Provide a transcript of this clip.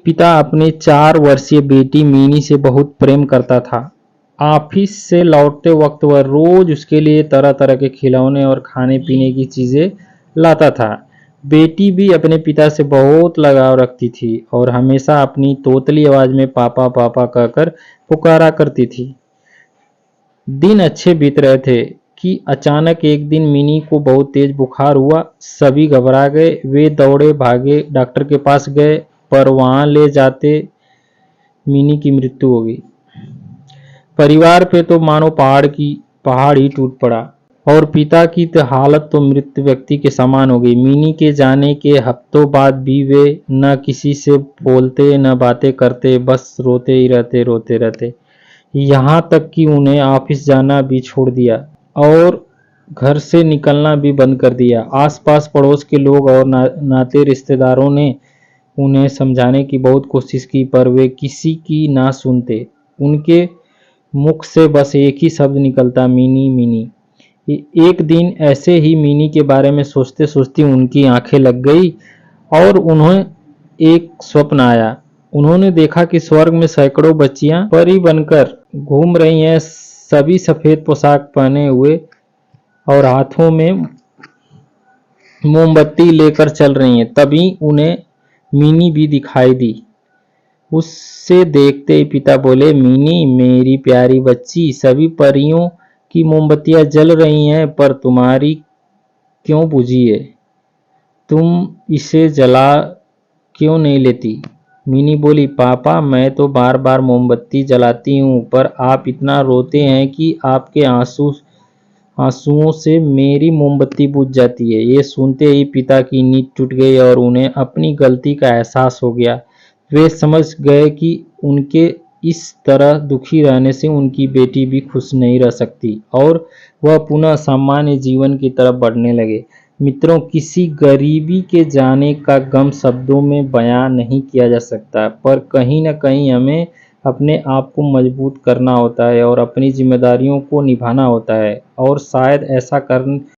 पिता अपने 4 वर्षीय बेटी मिनी से बहुत प्रेम करता था। ऑफिस से लौटते वक्त वह रोज उसके लिए तरह तरह के खिलौने और खाने पीने की चीजें लाता था। बेटी भी अपने पिता से बहुत लगाव रखती थी और हमेशा अपनी तोतली आवाज में पापा पापा कहकर पुकारा करती थी। दिन अच्छे बीत रहे थे कि अचानक एक दिन मिनी को बहुत तेज बुखार हुआ। सभी घबरा गए। वे दौड़े भागे डॉक्टर के पास गए, पर वहां ले जाते मिनी की मृत्यु हो गई। परिवार पे तो मानो पहाड़ ही टूट पड़ा और पिता की तो हालत तो मृत व्यक्ति के समान हो गई। मिनी के जाने के हफ्तों बाद भी वे न किसी से बोलते न बातें करते, बस रोते रहते। यहाँ तक कि उन्हें ऑफिस जाना भी छोड़ दिया और घर से निकलना भी बंद कर दिया। आसपास पड़ोस के लोग और नाते रिश्तेदारों ने उन्हें समझाने की बहुत कोशिश की, पर वे किसी की ना सुनते। उनके मुख से बस एक ही शब्द निकलता, मिनी मिनी। एक दिन ऐसे ही मिनी के बारे में सोचते सोचते उनकी आंखें लग गई और उन्हें एक स्वप्न आया। उन्होंने देखा कि स्वर्ग में सैकड़ों बच्चियां परी बनकर घूम रही हैं, सभी सफेद पोशाक पहने हुए और हाथों में मोमबत्ती लेकर चल रही हैं। तभी उन्हें मिनी भी दिखाई दी। उससे देखते ही पिता बोले, मिनी मेरी प्यारी बच्ची, सभी परियों की मोमबत्तियां जल रही हैं, पर तुम्हारी क्यों बुझी है? तुम इसे जला क्यों नहीं लेती? मिनी बोली, पापा मैं तो बार बार मोमबत्ती जलाती हूँ, पर आप इतना रोते हैं कि आपके आंसुओं से मेरी मोमबत्ती बुझ जाती है। ये सुनते ही पिता की नींद टूट गई और उन्हें अपनी गलती का एहसास हो गया। वे समझ गए कि उनके इस तरह दुखी रहने से उनकी बेटी भी खुश नहीं रह सकती और वह पुनः सामान्य जीवन की तरफ बढ़ने लगे। मित्रों, किसी गरीबी के जाने का गम शब्दों में बयां नहीं किया जा सकता, पर कहीं न कहीं हमें अपने आप को मजबूत करना होता है और अपनी जिम्मेदारियों को निभाना होता है, और शायद ऐसा